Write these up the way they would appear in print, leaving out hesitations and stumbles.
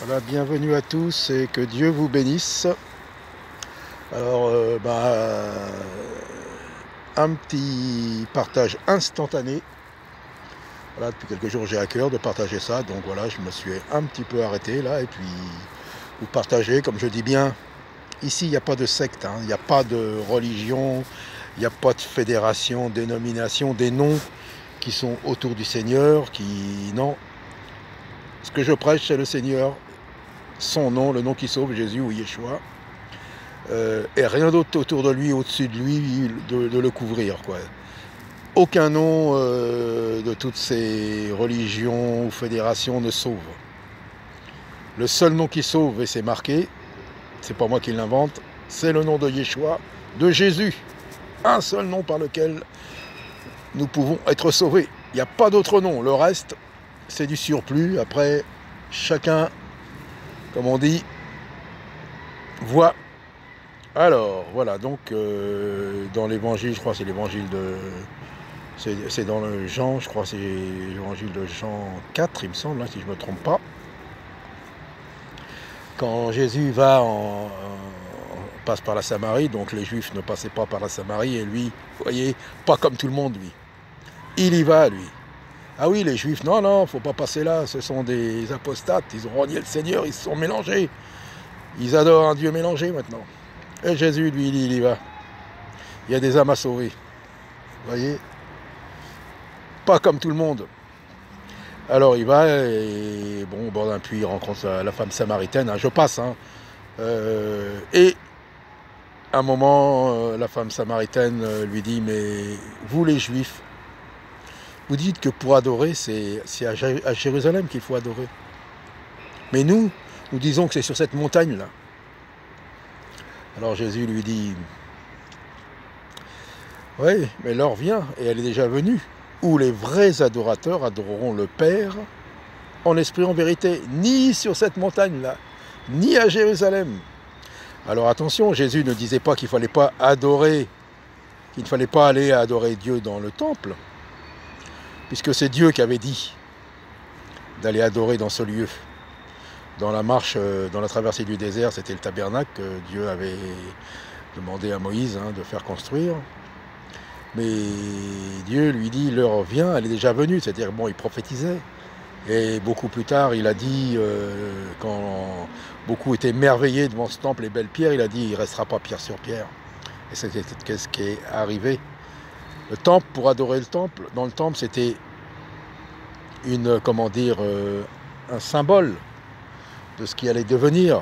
Voilà, bienvenue à tous et que Dieu vous bénisse. Alors, un petit partage instantané. Voilà, depuis quelques jours, j'ai à cœur de partager ça. Donc voilà, je me suis un petit peu arrêté là. Et puis, vous partagez, comme je dis bien, ici, il n'y a pas de secte, hein, il n'y a pas de religion, il n'y a pas de fédération, dénomination, des noms qui sont autour du Seigneur, qui... Non. Ce que je prêche, c'est le Seigneur, son nom, le nom qui sauve, Jésus ou Yeshua. Et rien d'autre autour de lui, au-dessus de lui, de le couvrir, quoi. Aucun nom de toutes ces religions ou fédérations ne sauve. Le seul nom qui sauve, et c'est marqué, c'est pas moi qui l'invente, c'est le nom de Yeshua, de Jésus. Un seul nom par lequel nous pouvons être sauvés. Il n'y a pas d'autre nom. Le reste, c'est du surplus. Après, chacun, comme on dit, voit. Alors, voilà, donc, dans l'évangile, je crois que c'est l'évangile de... C'est dans le Jean, je crois que c'est l'évangile de Jean 4, il me semble, hein, si je ne me trompe pas. Quand Jésus passe par la Samarie, donc les Juifs ne passaient pas par la Samarie, et lui, vous voyez, pas comme tout le monde, lui. Il y va, lui. Ah oui, les Juifs, non, non, faut pas passer là, ce sont des apostates, ils ont renié le Seigneur, ils se sont mélangés. Ils adorent un Dieu mélangé maintenant. Et Jésus, lui, il y va. Il y a des âmes à sauver. Vous voyez? Pas comme tout le monde. Alors il va, et bon, au bord d'un puits, il rencontre la femme samaritaine, hein, je passe, hein. Et à un moment, la femme samaritaine lui dit, mais vous les Juifs, vous dites que pour adorer, c'est à Jérusalem qu'il faut adorer. Mais nous disons que c'est sur cette montagne-là. Alors Jésus lui dit, oui, mais l'heure vient, et elle est déjà venue, où les vrais adorateurs adoreront le Père en esprit, en vérité, ni sur cette montagne-là, ni à Jérusalem. Alors attention, Jésus ne disait pas qu'il ne fallait pas adorer, qu'il ne fallait pas aller adorer Dieu dans le temple, puisque c'est Dieu qui avait dit d'aller adorer dans ce lieu. Dans la marche, dans la traversée du désert, c'était le tabernacle que Dieu avait demandé à Moïse, hein, de faire construire. Mais Dieu lui dit, l'heure vient, elle est déjà venue, c'est-à-dire, bon, il prophétisait. Et beaucoup plus tard, il a dit, quand beaucoup étaient émerveillés devant ce temple, les belles pierres, il a dit, il ne restera pas pierre sur pierre. Et c'est ce qui est arrivé. Le temple, pour adorer le temple, dans le temple, c'était une, comment dire, un symbole de ce qui allait devenir,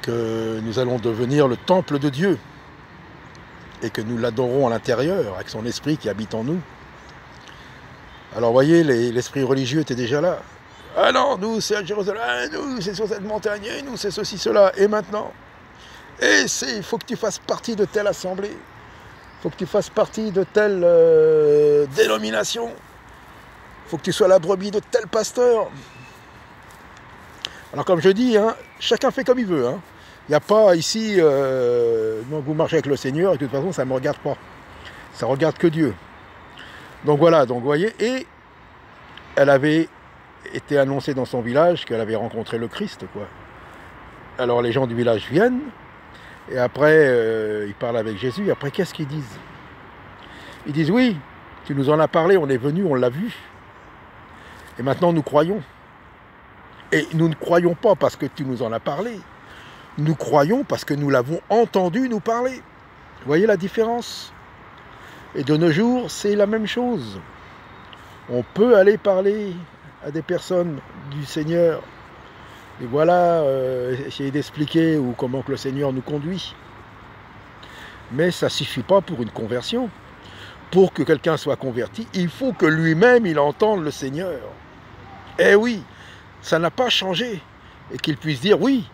que nous allons devenir le temple de Dieu, et que nous l'adorons à l'intérieur, avec son esprit qui habite en nous. Alors vous voyez, l'esprit religieux était déjà là. Ah non, nous c'est à Jérusalem, nous c'est sur cette montagne, et nous c'est ceci, cela, et maintenant. Et il faut que tu fasses partie de telle assemblée, il faut que tu fasses partie de telle dénomination, il faut que tu sois la brebis de tel pasteur. Alors comme je dis, hein, chacun fait comme il veut. Hein. Il n'y a pas ici, donc vous marchez avec le Seigneur, et de toute façon ça ne me regarde pas. Ça ne regarde que Dieu. Donc voilà, donc vous voyez, et elle avait été annoncée dans son village qu'elle avait rencontré le Christ, quoi. Alors les gens du village viennent, et après ils parlent avec Jésus, et après qu'est-ce qu'ils disent? Ils disent, oui, tu nous en as parlé, on est venu, on l'a vu, et maintenant nous croyons. Et nous ne croyons pas parce que tu nous en as parlé, nous croyons parce que nous l'avons entendu nous parler. Vous voyez la différence? Et de nos jours, c'est la même chose. On peut aller parler à des personnes du Seigneur, et voilà, essayer d'expliquer ou comment que le Seigneur nous conduit. Mais ça ne suffit pas pour une conversion. Pour que quelqu'un soit converti, il faut que lui-même, il entende le Seigneur. Eh oui, ça n'a pas changé. Et qu'il puisse dire, oui,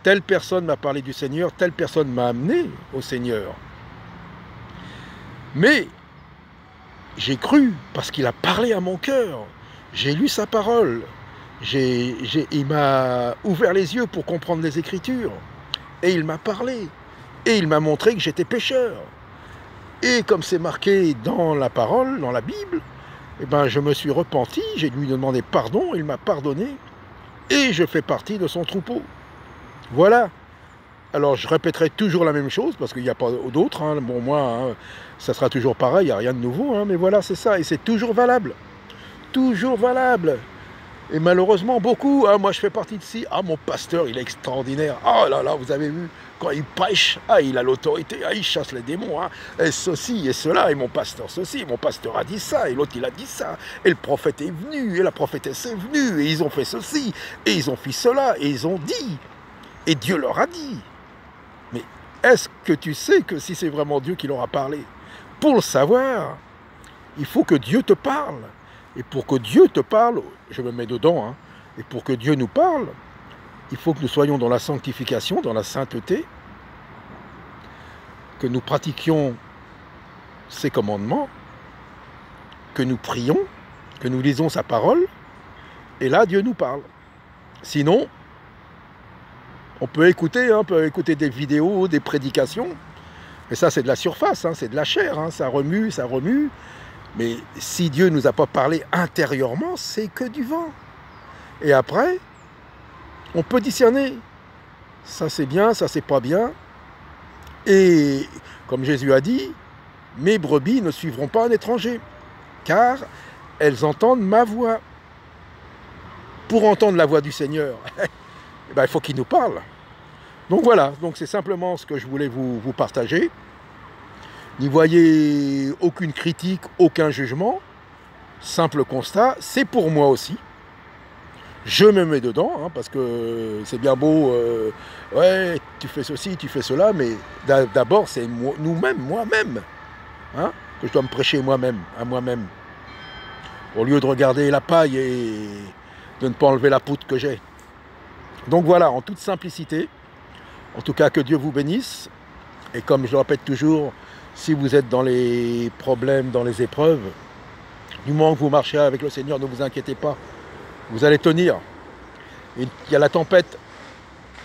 telle personne m'a parlé du Seigneur, telle personne m'a amené au Seigneur. Mais j'ai cru parce qu'il a parlé à mon cœur. J'ai lu sa parole. Il m'a ouvert les yeux pour comprendre les Écritures. Et il m'a parlé. Et il m'a montré que j'étais pécheur. Et comme c'est marqué dans la parole, dans la Bible, eh ben, je me suis repenti, j'ai lui demandé pardon, il m'a pardonné. et je fais partie de son troupeau. Voilà. Alors je répéterai toujours la même chose, parce qu'il n'y a pas d'autre, hein. Bon, moi, hein, ça sera toujours pareil, il n'y a rien de nouveau, hein, mais voilà, c'est ça, et c'est toujours valable. Toujours valable. Et malheureusement, beaucoup, hein, moi je fais partie de ci, ah mon pasteur, il est extraordinaire, oh là là, vous avez vu, quand il prêche, ah il a l'autorité, ah il chasse les démons, hein, et ceci et cela, et mon pasteur ceci, mon pasteur a dit ça, et l'autre il a dit ça, et le prophète est venu, et la prophétesse est venue, et ils ont fait ceci, et ils ont fait cela, et ils ont dit, et Dieu leur a dit. Mais est-ce que tu sais que si c'est vraiment Dieu qui leur a parlé? Pour le savoir, il faut que Dieu te parle. Et pour que Dieu te parle, je me mets dedans, hein, et pour que Dieu nous parle, il faut que nous soyons dans la sanctification, dans la sainteté, que nous pratiquions ses commandements, que nous prions, que nous lisons sa parole, et là Dieu nous parle. Sinon, on peut écouter des vidéos, des prédications, mais ça c'est de la surface, hein, c'est de la chair, hein, ça remue, mais si Dieu ne nous a pas parlé intérieurement, c'est que du vent. Et après, on peut discerner, ça c'est bien, ça c'est pas bien, et comme Jésus a dit, mes brebis ne suivront pas un étranger, car elles entendent ma voix. Pour entendre la voix du Seigneur, eh ben, il faut qu'il nous parle. Donc voilà, donc c'est simplement ce que je voulais vous partager. N'y voyez aucune critique, aucun jugement. Simple constat, c'est pour moi aussi. Je me mets dedans, hein, parce que c'est bien beau, ouais, tu fais ceci, tu fais cela, mais d'abord c'est nous-mêmes, moi-même, hein, que je dois me prêcher moi-même, à moi-même. Au lieu de regarder la paille et de ne pas enlever la poutre que j'ai. Donc voilà, en toute simplicité, en tout cas que Dieu vous bénisse, et comme je le répète toujours, si vous êtes dans les problèmes, dans les épreuves, du moment que vous marchez avec le Seigneur, ne vous inquiétez pas, vous allez tenir. Il y a la tempête,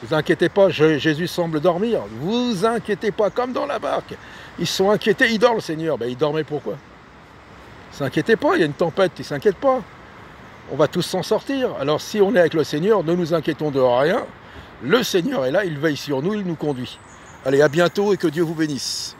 ne vous inquiétez pas, Jésus semble dormir, vous inquiétez pas, comme dans la barque. Ils sont inquiétés, il dort le Seigneur, ben il dormait pourquoi? Ne s'inquiétez pas, il y a une tempête, il ne s'inquiète pas. On va tous s'en sortir. Alors si on est avec le Seigneur, ne nous inquiétons de rien. Le Seigneur est là, il veille sur nous, il nous conduit. Allez, à bientôt et que Dieu vous bénisse.